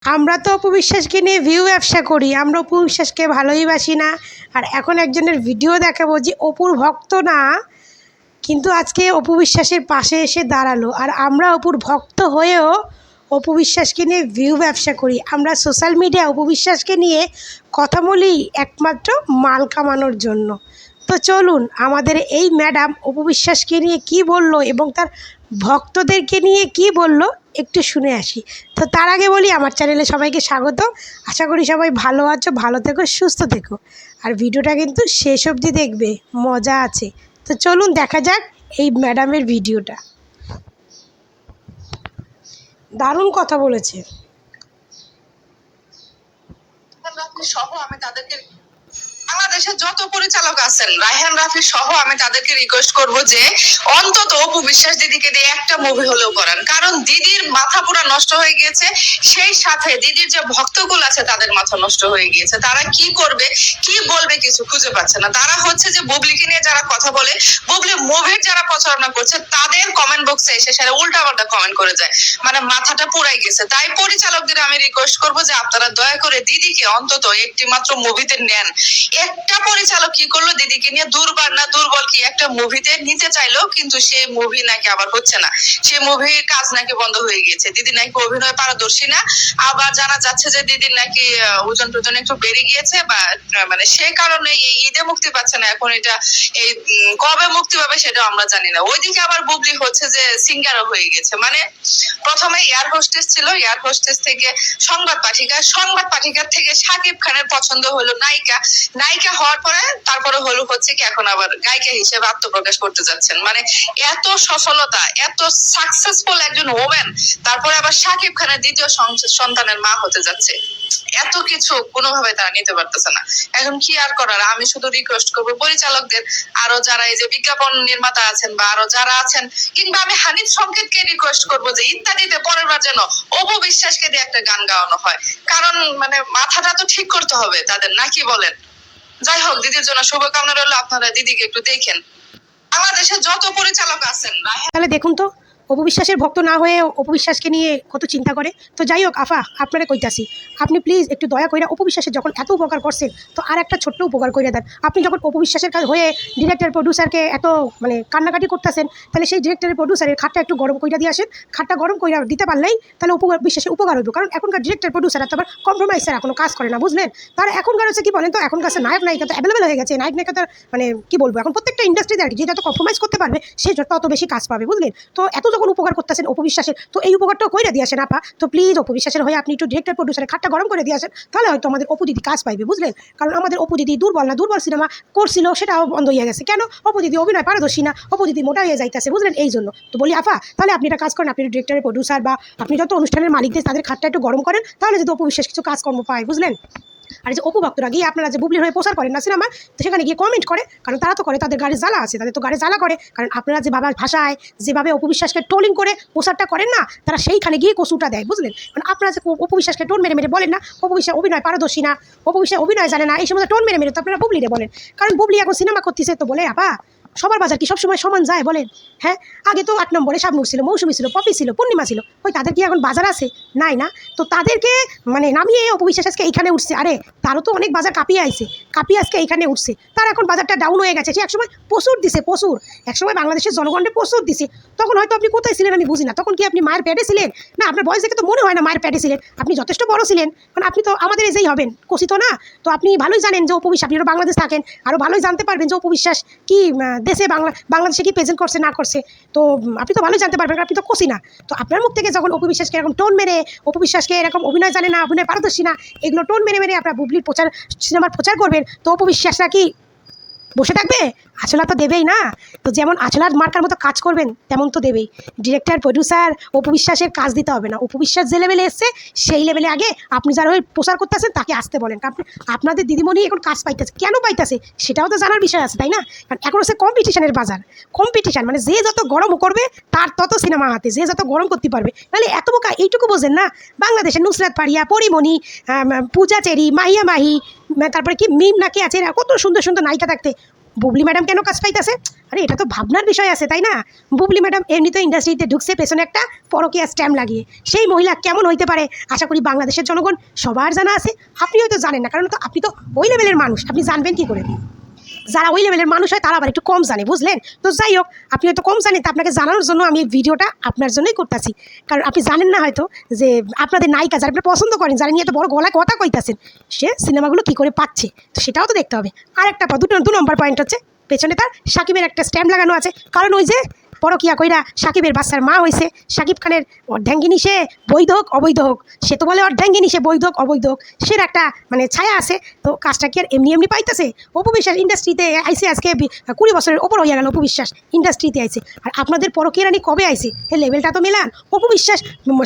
আমরা তো অপু বিশ্বাসকে নিয়ে ভিউ ব্যবসা করি, আমরা অপু বিশ্বাসকে ভালোই বাসি না। আর এখন একজনের ভিডিও দেখাবো যে অপুর ভক্ত না, কিন্তু আজকে অপু বিশ্বাসের পাশে এসে দাঁড়ালো। আর আমরা অপুর ভক্ত হয়েও অপু বিশ্বাসকে নিয়ে ভিউ ব্যবসা করি। আমরা সোশ্যাল মিডিয়া অপু বিশ্বাসকে নিয়ে কথা বলি একমাত্র মাল কামানোর জন্য। তো চলুন আমাদের এই ম্যাডাম অপু বিশ্বাসকে নিয়ে কী বলল এবং তার ভক্তদেরকে নিয়ে কী বলল একটু শুনে আসি। তো তার আগে বলি, আমার চ্যানেলে সবাইকে স্বাগত। আশা করি সবাই ভালো আছো, ভালো থেকো, সুস্থ থেকো। আর ভিডিওটা কিন্তু শেষ অবধি দেখবে, মজা আছে। তো চলুন দেখা যাক এই ম্যাডামের ভিডিওটা। দারুণ কথা বলেছে। সহ আমি তাদেরকে, বাংলাদেশের যত পরিচালক আছেন রায়হান রাফি সহ আমি তাদেরকে রিকোয়েস্ট করব যে অন্তত অপু বিশ্বাস দিদিকে দিয়ে একটা মুভি হলেও করান, কারণ দিদির মাথা পুরো নষ্ট হয়ে গিয়েছে। সেই সাথে দিদির যে ভক্তকুল আছে তাদের মাথা নষ্ট হয়ে গিয়েছে। তারা কি করবে কি বলবে কিছু খুঁজে পাচ্ছে না। তারা হচ্ছে যে বুবলিকে নিয়ে যারা কথা বলে, বুবলি মুভির যারা প্রচারণা করছে তাদের কমেন্ট বক্সে এসে সেটা উল্টাপাল্টা কমেন্ট করে যায়, মানে মাথাটা পুরাই গেছে। তাই পরিচালকদের আমি রিকোয়েস্ট করব যে আপনারা দয়া করে দিদিকে অন্তত একটি মাত্র মুভিতে নেন। একটা পরিচালক কি করলো, দিদিকে নিয়ে দুর্বার না দুর্বল কি একটা মুভিতে নিতে চাইলো, কিন্তু সেই মুভি নাকি আবার হচ্ছে না, সেই মুভির কাজ নাকি বন্ধ হয়ে গিয়েছে। দিদি নাকি অভিনয় পারদর্শী না। আবার জানা যাচ্ছে যে দিদির নাকি ওজন টোজন একটু বেড়ে গিয়েছে, বা মানে সেই কারণে এই ঈদে মুক্তি পাচ্ছে না। এখন এটা এই কবে মুক্তি পাবে সেটা আমরা জানি না। ওইদিকে আবার বুবলি হচ্ছে যে সিঙ্গারও হয়ে গেছে। মানে প্রথমে এয়ার হোস্টেস ছিল, এয়ার হোস্টেস থেকে সংবাদ পাঠিকা, সংবাদ পাঠিকার থেকে শাকিব খানের পছন্দ হলো নায়িকা, নায়িকা হওয়ার পরে তারপরে হলো হচ্ছে কি এখন আবার গায়িকা হিসেবে আত্মপ্রকাশ করতে যাচ্ছেন। মানে এত সফলতা, এত সাকসেসফুল একজন ওমেন, তারপরে আবার শাকিব খানের দ্বিতীয় সন্তানের মা হতে যাচ্ছে। এত কিছু কোনোভাবে তারা নিতে পারতেছে না। এখন কি আর করার, আমি শুধু রিকোয়েস্ট করবো পরিচালকদের, আরো যারা এই যে বিজ্ঞাপন নির্মাতা আছেন বা আরো যারা আছেন, কিংবা আমি হানিফ সংকেতকে রিকোয়েস্ট করবো যে ইত্যাদিতে পরের বার যেন অপু বিশ্বাসকে দিয়ে একটা গান গাওয়ানো হয়, কারণ মানে মাথাটা তো ঠিক করতে হবে তাদের, নাকি বলেন? যাই হোক, দিদির জন্য শুভকামনা রইল। আপনারা দিদিকে একটু দেখেন। বাংলাদেশের যত পরিচালক আছেন তাহলে দেখুন তো, অপু বিশ্বাসের ভক্ত না হয়ে অপু বিশ্বাসকে নিয়ে কত চিন্তা করে। তো যাই হোক আফা, আপনারা কইতাছি, আপনি প্লিজ একটু দয়া করে অপু বিশ্বাসের যখন এত উপকার করছেন, তো আর একটা ছোট্ট উপকার করে দেন। আপনি যখন অপু বিশ্বাসের কাজ হয়ে ডিরেক্টর প্রডিউসারকে এত মানে কান্নাকাটি করতেছেন, তাহলে সেই ডিরেক্টরের প্রডিউসারের খাটটা একটু গরম কইরা দিয়ে আসেন। খাটটা গরম কইরা দিতে পারলেই তাহলে অপু বিশ্বাসের উপকার হইব। কারণ এখনকার ডিরেক্টর প্রডিউসার তো আবার কম্প্রোমাইজ ছাড়া কোনো কাজ করে না, বুঝলেন? তারা এখনকার হচ্ছে কি বলেন তো, এখনকার নায়ক নায়িকা তো অ্যাভেলেবেল হয়ে গেছে। নায়ক নায়িকা তো মানে কি বলবো, এখন প্রত্যেকটা ইন্ডাস্ট্রিতে আর কি, যে যত কম্প্রোমাইজ করতে পারবে সে তত বেশি কাজ পাবে, বুঝলেন? তো এত যখন উপকার করতেছেন অপু বিশ্বাসের, তো এই উপকারটাও কইরা দিয়ে আসেন আপা। তো প্লিজ অপু বিশ্বাসের হয়ে আপনি একটু ডিরেক্টর প্রডিউসারের খাটটা গরম করে দিয়ে আসেন, তাহলে হয়তো আমাদের অপু দিদি কাজ পাইবে, বুঝলেন? কারণ আমাদের অপু দিদি দুর্বল না, দুর্বল সিনেমা করছিল সেটাও বন্ধ হয়ে গেছে। কেন? অপু দিদি অভিনয় পারদর্শী না, অপু দিদি মোটা হয়ে যাইতেছে, বুঝলেন? এই জন্য তো বলি আপা, তাহলে আপনি একটা কাজ করেন, আপনি ডিরেক্টরের প্রডিউসার বা আপনি যত অনুষ্ঠানের মালিকদের তাদের খাটটা একটু গরম করেন, তাহলে যদি অপু বিশ্বাস কিছু কাজকর্ম পায়, বুঝলেন? আর যে অপু ভক্তরা গিয়ে আপনারা যে বুবলির হয়ে প্রচার করেন না সিনেমা, তো সেখানে গিয়ে কমেন্ট করে, কারণ তারা তো করে, তাদের গাড়ি জ্বালা আছে, তাদের তো গাড়ি জ্বালা করে। কারণ আপনারা যে বাবার ভাষায় যেভাবে অপু বিশ্বাসকে ট্রোলিং করে প্রচারটা করেন না, তারা সেইখানে গিয়ে কসুটা দেয়, বুঝলেন? কারণ আপনারা যে অপু বিশ্বাসকে টোন মেরে মেরে বলেন না অপু বিশ্বাস অভিনয় পারদর্শী না, অপু বিশ্বাস অভিনয় জানে না, এই সময় টোন মেরে মেরে তো আপনারা বুবলিরে বলেন। কারণ বুবলি এখন সিনেমা করতেছে, তো বলে আপা সবার বাজার কি সবসময় সমান যায় বলেন? হ্যাঁ, আগে তো 8 নম্বরে শাবনূর ছিল, মৌসুমী ছিল, পপি ছিল, পূর্ণিমা ছিল, ওই তাদের কি এখন বাজার আছে? নাই না। তো তাদেরকে মানে নামিয়ে অপু বিশ্বাস আজকে এইখানে উঠছে। আরে তারও তো অনেক বাজার কাঁপিয়ে আইছে, কাঁপিয়ে আজকে এইখানে উঠছে। তার এখন বাজারটা ডাউন হয়ে গেছে। সে একসময় প্রচুর দিছে, প্রচুর, একসময় বাংলাদেশের জনগণকে প্রচুর দিছে। তখন হয়তো আপনি কোথায় ছিলেন আমি বুঝি না। তখন কি আপনি মায়ের প্যাডে ছিলেন? না, আপনার বয়স দেখে তো মনে হয় না মায়ের প্যাডে ছিলেন। আপনি যথেষ্ট বড় ছিলেন, কারণ আপনি তো আমাদের এজেই হবেন, কষিত না। তো আপনি ভালোই জানেন যে অপু বিশ্বাস, আপনি বাংলাদেশ থাকেন, আরও ভালোই জানতে পারবেন যে অপু বিশ্বাস কি দেশে বাংলাদেশে কি প্রেজেন্ট করছে না করছে। তো আপনি তো ভালোই জানতে পারবেন, আপনি তো কষি না। তো আপনার মুখ থেকে যখন অপু বিশ্বাসকে এরকম টোন মেরে, অপু বিশ্বাসকে এরকম অভিনয় জানে না, অভিনয় পারদর্শী না, এগুলো টোন মেরে মেরে আপনার বুবলির প্রচার সিনেমার প্রচার করবেন, তো অপু বিশ্বাসরা কি বসে থাকবে? আছলা তো দেবেই না। তো যেমন আছলার মার্কার মতো কাজ করবেন তেমন তো দেবেই। ডিরেক্টর প্রডিউসার অপু বিশ্বাসের কাজ দিতে হবে না। অপু বিশ্বাস যে লেভেলে এসছে সেই লেভেলে আগে আপনি যারা ওই প্রচার করতেছেন তাকে আসতে বলেন। কারণ আপনাদের দিদিমণি এখন কাজ পাইতেছে, কেন পাইতেছে সেটাও তো জানার বিষয় আছে, তাই না? কারণ এখন হচ্ছে কম্পিটিশনের বাজার। কম্পিটিশান মানে যে যত গরম করবে তার তত সিনেমা হাতে, যে যত গরম করতে পারবে। তাহলে এত বোকা এইটুকু বোঝেন না, বাংলাদেশের নুসরাত পারিয়া, পরিমণি, পূজা চেরি, মাহিয়া মাহি, তারপরে কি মিম নাকি আছে, কত সুন্দর সুন্দর নায়িকা থাকতে বুবলি ম্যাডাম কেন কাজ পাইতেছে? আরে এটা তো ভাবনার বিষয় আছে, তাই না? বুবলি ম্যাডাম এমনিতে ইন্ডাস্ট্রিতে ঢুকছে পেছনে একটা পরকীয়া স্ট্যাম্প লাগিয়ে। সেই মহিলা কেমন হইতে পারে আশা করি বাংলাদেশের জনগণ সবার জানা আছে। আপনি হয়তো জানেন না, কারণ তো আপনি তো ওই লেভেলের মানুষ, আপনি জানবেন কি করে? যারা ওই লেভেলের মানুষ হয় তারা আবার একটু কম জানে, বুঝলেন? তো যাই হোক, আপনি হয়তো কম জানেন, তা আপনাকে জানানোর জন্য আমি এই ভিডিওটা আপনার জন্যই করতেছি। কারণ আপনি জানেন না হয়তো যে আপনাদের নায়িকা যারা আপনি পছন্দ করেন, যারা নিয়ে এত বড় গলায় কথা কইতাছেন, সে সিনেমাগুলো কী করে পাচ্ছে, তো সেটাও তো দেখতে হবে। আর একটা দু নম্বর পয়েন্ট হচ্ছে, পেছনে তার সাকিবের একটা স্ট্যাম্প লাগানো আছে। কারণ ওই যে পরকীয়া কইরা সাকিবের বাচ্চার মা হয়েছে, সাকিব খানের অর্ধাঙ্গিনী সে বৈধ হোক অবৈধ হোক, সে তো বলে অর্ধাঙ্গিনী সে বৈধ হোক অবৈধ হোক, সে একটা মানে ছায়া আছে। তো কাজটা কি আর এমনি এমনি পাইতেছে? অপু বিশ্বাস ইন্ডাস্ট্রিতে আইসে আজকে 20 বছরের ওপর হয়ে গেল অপু বিশ্বাস ইন্ডাস্ট্রিতে আইছে। আর আপনাদের পরকীয়া রানী কবে আইছে? এই লেভেলটা তো মেলান। অপু বিশ্বাস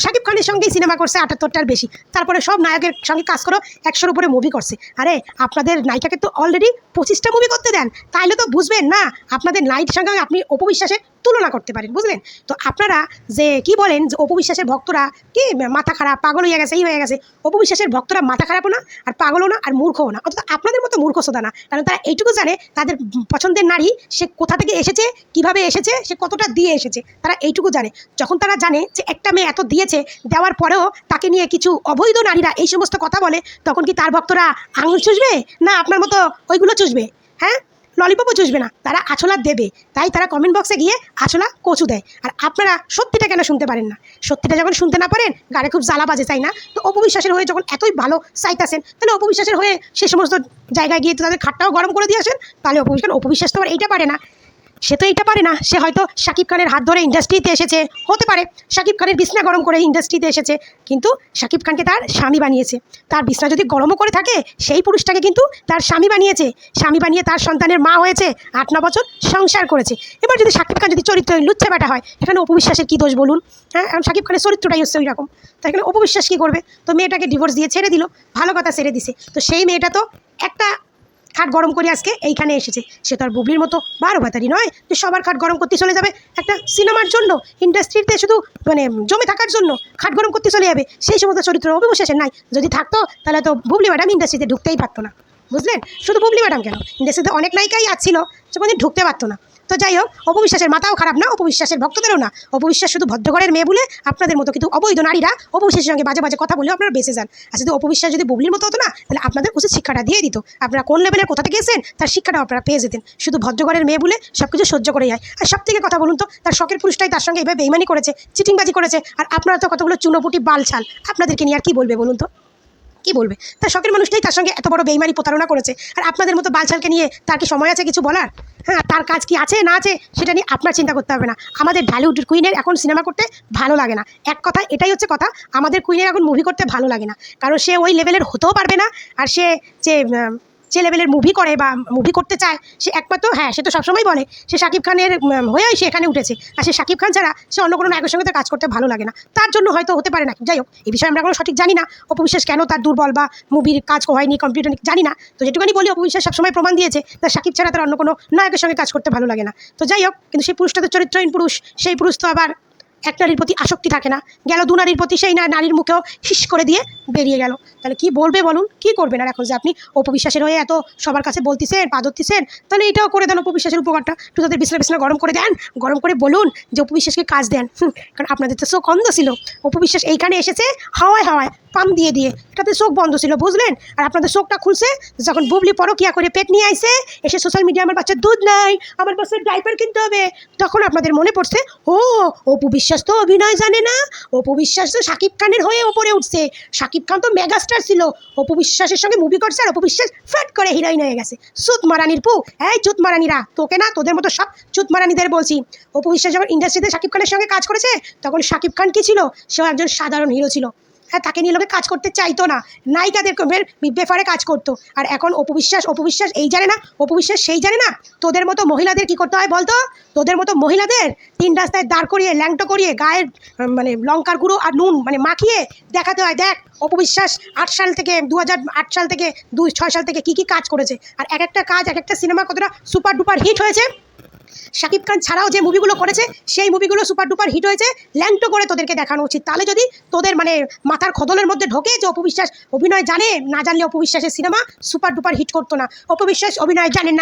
সাকিব খানের সঙ্গেই সিনেমা করছে 78টার বেশি, তারপরে সব নায়কের সঙ্গে কাজ করো, 100-র উপরে মুভি করছে। আরে আপনাদের নায়িকাকে তো অলরেডি 25টা মুভি করতে দেন, তাইলে তো বুঝবেন না আপনাদের নায়িকার সঙ্গে আপনি অপু বিশ্বাসের তুলনা করতে পারেন, বুঝলেন? তো আপনারা যে কি বলেন যে অপু বিশ্বাসের ভক্তরা কি মাথা খারাপ, পাগল হয়ে গেছে, এই হয়ে গেছে। অপু বিশ্বাসের ভক্তরা মাথা খারাপও না, আর পাগলও না, আর মূর্খও না, অর্থাৎ আপনাদের মতো মূর্খ সোদা না। কারণ তারা এইটুকু জানে তাদের পছন্দের নারী সে কোথা থেকে এসেছে, কিভাবে এসেছে, সে কতটা দিয়ে এসেছে, তারা এইটুকু জানে। যখন তারা জানে যে একটা মেয়ে এত দিয়েছে, দেওয়ার পরেও তাকে নিয়ে কিছু অবৈধ নারীরা এই সমস্ত কথা বলে, তখন কি তার ভক্তরা আঙুল চুষবে না আপনার মতো ওইগুলো চুষবে? হ্যাঁ, ললিপপও চুষবে না, তারা আছলা দেবে। তাই তারা কমেন্ট বক্সে গিয়ে আছলা কচু দেয়। আর আপনারা সত্যিটা কেন শুনতে পারেন না? সত্যিটা যখন শুনতে না পারেন, গাড়ে খুব জ্বালা বাজে, তাই না? তো অপু বিশ্বাসের হয়ে যখন এতই ভালো চাইতেছেন, তাহলে অপু বিশ্বাসের হয়ে সে সমস্ত জায়গায় গিয়ে তো তাদের খাটটাও গরম করে দিয়ে আসেন। তাহলে অপু বিশ্বাস তো আর এইটা পারে না, সে তো এইটা পারে না। সে হয়তো শাকিব খানের হাত ধরে ইন্ডাস্ট্রিতে এসেছে, হতে পারে শাকিব খানের বিছনা গরম করে ইন্ডাস্ট্রিতে এসেছে, কিন্তু শাকিব খানকে তার স্বামী বানিয়েছে। তার বিছনা যদি গরমও করে থাকে, সেই পুরুষটাকে কিন্তু তার স্বামী বানিয়েছে। স্বামী বানিয়ে তার সন্তানের মা হয়েছে, 8-9 বছর সংসার করেছে। এবার যদি শাকিব খান যদি চরিত্র লুচ্চা বেটা হয়, এখানে অপু বিশ্বাসের কী দোষ বলুন? হ্যাঁ, কারণ শাকিব খানের চরিত্রটাই হচ্ছে ওই রকম। তো এখানে অপু বিশ্বাস কী করবে? তো মেয়েটাকে ডিভোর্স দিয়ে ছেড়ে দিল, ভালো কথা ছেড়ে দিছে। তো সেই মেয়েটা তো একটা খাট গরম করে আজকে এইখানে এসেছে। সে তো আর বুবলির মতো 12 ভাতারি নয় যে সবার খাট গরম করতে চলে যাবে একটা সিনেমার জন্য, ইন্ডাস্ট্রিতে শুধু মানে জমে থাকার জন্য খাট গরম করতে চলে যাবে। সেই সমস্ত চরিত্র অপু বিশ্বাসের নাই। যদি থাকতো তাহলে তো বুবলি ম্যাডাম ইন্ডাস্ট্রিতে ঢুকতেই পারতো না, বুঝলেন? শুধু বুবলি ম্যাডাম কেন, ইন্ডাস্ট্রিতে অনেক নায়িকাই আসছিল, সে কোনোদিন ঢুকতে পারতো না। তো যাই হোক, অপু বিশ্বাসের মাথাও খারাপ না, অপু বিশ্বাসের ভক্তদেরও না। অপু বিশ্বাস শুধু ভদ্রঘরের মেয়ে বলে আপনাদের মতো কিন্তু অবৈধ নারীরা অপু বিশ্বাসের সঙ্গে বাজে বাজে কথা বলে আপনারা বেঁচে যান। আর যদি অপু বিশ্বাস যদি বুবলির মতো হতো না, তাহলে আপনাদের উচিত শিক্ষাটা দিয়ে দিত। আপনারা কোন লেভেলের কোথা থেকে এসেছেন তার শিক্ষাটাও আপনারা পেয়ে যেতেন। শুধু ভদ্রঘরের মেয়ে বলে সব কিছু সহ্য করে যায়। আর সব থেকে কথা বলুন তো, তার শখের পুরুষটাই তার সঙ্গে এভাবে বেইমানি করেছে, চিটিংবাজি করেছে, আর আপনারা তো কতগুলো চুনোপুটি বালছাল, আপনাদেরকে নিয়ে আর কি বলবে বলুন তো? কি বলবে? তার শখের মানুষটাই তার সঙ্গে এত বড় বেইমানি প্রতারণা করেছে, আর আপনাদের মতো বালছালকে নিয়ে তার কি সময় আছে কিছু বলার? হ্যাঁ, তার কাজ কি আছে না আছে সেটা নিয়ে আপনার চিন্তা করতে হবে না। আমাদের ঢালিউড কুইনের এখন সিনেমা করতে ভালো লাগে না, এক কথা এটাই হচ্ছে কথা। আমাদের কুইনের এখন মুভি করতে ভালো লাগে না, কারণ সে ওই লেভেলের হতেও পারবে না। আর সে যে লেভেলের মুভি করে বা মুভি করতে চায়, সে একমাত্র, হ্যাঁ, সে তো সবসময় বলে সে শাকিব খানের হয়েই সে এখানে উঠেছে, আর সে শাকিব খান ছাড়া সে অন্য কোনো নায়কের সঙ্গে তার কাজ করতে ভালো লাগে না। তার জন্য হয়তো হতে পারে না। যাই হোক, এই বিষয়ে আমরা কোনো সঠিক জানি না অপু বিশ্বাস কেন তার দুর্বল বা মুভির কাজ হয়নি কমপ্লিট হয়নি, জানি না। তো যেটুকুনি বলি, অপু বিশ্বাস সবসময় প্রমাণ দিয়েছে তার শাকিব ছাড়া তার অন্য কোনো নায়কের সঙ্গে কাজ করতে ভালো লাগে না। তো যাই হোক, কিন্তু সেই পুরুষটা তো চরিত্রহীন পুরুষ, সেই পুরুষ তো আবার এক নারীর প্রতি আসক্তি থাকে না, গেল 2 নারীর প্রতি, সেই নারীর মুখেও হিস করে দিয়ে বেরিয়ে গেল। তাহলে কি বলবে বলুন? কি করবেন? আর এখন যে আপনি অপু বিশ্বাসের হয়ে এত সবার কাছে বলতেছেন, পা ধরতেছেন, তাহলে এটাও করে দেন অপু বিশ্বাসের উপকারটা, একটু তাদের বিছনা গরম করে দেন, গরম করে বলুন যে অপু বিশ্বাসকে কাজ দেন। কারণ আপনাদের তো চোখ অন্ধ ছিল। অপু বিশ্বাস এইখানে এসেছে হাওয়ায় হাওয়ায় পাম দিয়ে দিয়ে, এটাতে চোখ বন্ধ ছিল, বুঝলেন? আর আপনাদের চোখটা খুলছে যখন বুবলি পরকিয়া করে পেট নিয়ে আইছে, এসে সোশ্যাল মিডিয়া আমার বাচ্চার দুধ নাই, আমার বাচ্চার ডাইপার কিনতে হবে, তখন আপনাদের মনে পড়ছে ও অপু বিশ্বাস তো অভিনয় জানে না, অপু বিশ্বাস তো শাকিব খানের হয়ে ওপরে উঠছে, শাকিব খান তো মেগাস্টার ছিল, অপু বিশ্বাসের সঙ্গে মুভি করছে, আর অপু বিশ্বাস ফ্যাট করে হিরোইন হয়ে গেছে। চুত মারানির পু, এই চুত মারানিরা, তোকে না, তোদের মতো সব চুত মারানিদের বলছি। অপু বিশ্বাস যখন ইন্ডাস্ট্রিতে শাকিব খানের সঙ্গে কাজ করেছে, তখন শাকিব খান কি ছিল? সেও একজন সাধারণ হিরো ছিল। হ্যাঁ, তাকে নিয়ে লোকে কাজ করতে চাইতো না, নায়িকাদের ব্যাপারে কাজ করতো। আর এখন অপু বিশ্বাস এই জানে না, অপু বিশ্বাস সেই জানে না তোদের মতো মহিলাদের কি করতে হয় বলতো? তোদের মতো মহিলাদের 3 রাস্তায় দাঁড় করিয়ে ল্যাংটো করিয়ে গায়ের মানে লঙ্কার গুঁড়ো আর নুন মানে মাখিয়ে দেখাতে হয়, দেখ অপু বিশ্বাস 2008 সাল থেকে 2006 সাল থেকে কী কী কাজ করেছে, আর এক একটা কাজ, এক একটা সিনেমা কতটা সুপার ডুপার হিট হয়েছে। শাকিব খান ছাড়াও যে মুভিগুলো করেছে সেই মুভিগুলো সুপার ডুপার হিট হয়েছে, ল্যাংটো করে তোদেরকে দেখানো উচিত। তাহলে যদি তোদের মানে মাথার খদলের মধ্যে ঢোকে যে অপু বিশ্বাস অভিনয় জানে, না জানলে অপু বিশ্বাসের সিনেমা সুপার ডুপার হিট করতো না। অপু বিশ্বাস অভিনয় জানে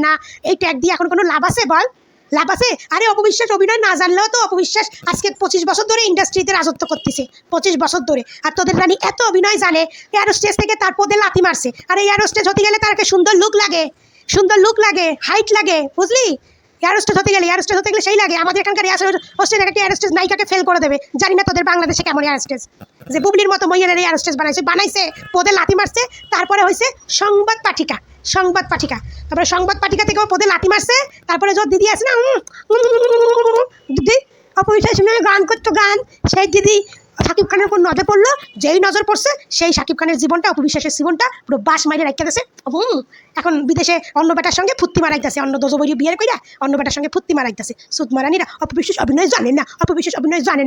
না এই ট্যাগ দিয়ে এখন কোনো লাভ আছে বল? লাভ আছে? আরে অপু বিশ্বাস অভিনয় না জানলেও তো অপু বিশ্বাস আজকে 25 বছর ধরে ইন্ডাস্ট্রিতে রাজত্ব করতেছে, 25 বছর ধরে। আর তোদের রানী এত অভিনয় জানে, এয়ার স্টেজ থেকে তার পদে লাথি মারছে। আর এয়ার স্টেজ হতে গেলে তার একটা সুন্দর লুক লাগে, হাইট লাগে, বুঝলি? এয়ার হোস্টেস হতে গেলে সেই লাগে। আমাদের এখানকার এয়ার হোস্টেস একটা এয়ার হোস্টেস নায়িকাকে ফেল করে দেবে। জানি না তোদের বাংলাদেশে কেমন এয়ার হোস্টেস, যে বুবলির মতো মহিলার এয়ার হোস্টেস বানাইছে, পদে লাথি মারছে। তারপরে হয়েছে সংবাদ পাঠিকা, তারপরে সংবাদ পাঠিকা থেকেও পদে লাথি মারছে। তারপরে যত দিদি আছে না, দিদি অপবিশ্বাস গান করতো, গান, সেই দিদি শাকিব খানের উপর নজর পড়লো। যেই নজর পড়ছে সেই শাকিব খানের জীবনটা, অপু বিশ্বাসের জীবনটা পুরো বাস মাইরে রাখতে গেছে। এখন বিদেশে অন্য বেটার সঙ্গে ফুর্তি মারাইতেছে, অন্য দোজবরি বিয়ের কইরা অন্য বেটার সঙ্গে ফুর্তি মারাইতেছে। সুদ মারানিরা অপু বিশ্বাস অভিনয় জানে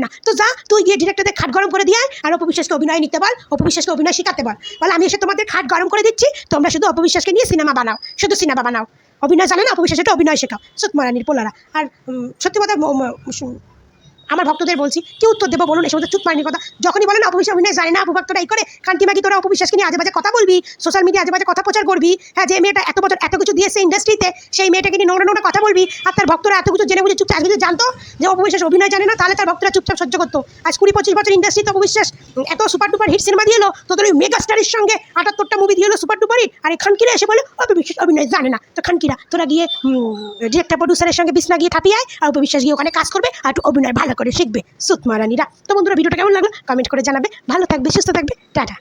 না, তো যা তুই গিয়ে ডিরেক্টরদের খাট গরম করে দিয়ে আর অপু বিশ্বাসকে অভিনয় নিতে বল, অপু বিশ্বাসকে অভিনয় শিখাতে বল। বলে আমি এসে তোমাদের খাট গরম করে দিচ্ছি, তোমরা শুধু অপু বিশ্বাসকে নিয়ে সিনেমা বানাও, অভিনয় জানে না অপু বিশ্বাস, অভিনয় শেখাও, সুদ মারানির পোলারা। আর সত্যি কথা আমার ভক্তদের বলছি, কি উত্তর দেবো বলুন এই সমস্ত চুপ মারিনি কথা? যখনই বলেন অপু বিশ্বাস অভিনয় জানে না, অপু ভক্তরা এই করে কান্তিমাকি, তোরা অপু বিশ্বাসকে নিয়ে আজে বাজে কথা বলবি, সোশ্যাল মিডিয়া আজে বাজে কথা প্রচার করবি। হ্যাঁ, যে মেয়েটা এত বছর এত কিছু দিয়েছে ইন্ডাস্ট্রিতে, সেই মেয়েটাকে নিয়ে নোংরা কথা বলবি। আর তার ভক্তরা এত কিছু জেনে বুঝে চুপচাপ, যদি জানতো যে অপু বিশ্বাস অভিনয় জানে না, তাহলে তার ভক্তরা চুপচাপ সহ্য করতো। আজ 20-25 বছর ইন্ডাস্ট্রিতে অপু বিশ্বাস এত সুপার ডুপার হিট সিনেমা দিয়ে এলো, তোদের ওই মেগা স্টারের সঙ্গে 78টা মুভি দিয়ে এলো সুপার ডুপার হিট। আর এই খানকিরা এসে বলে অপু বিশ্বাস অভিনয় জানে না। তো খানকিরা তোরা গিয়ে ডিরেক্টর প্রডিউসারের সঙ্গে বিছনা গিয়ে থাপিয়ে আয়, আর অপু বিশ্বাস গিয়ে ওখানে কাজ করবে আর একটু অভিনয় ভালো করে শিখবে, সুত মারানিরা। তো বন্ধুরা ভিডিওটা কেমন লাগলো কমেন্ট করে জানাবে। ভালো থাকবে, সুস্থ থাকবে, টাটা।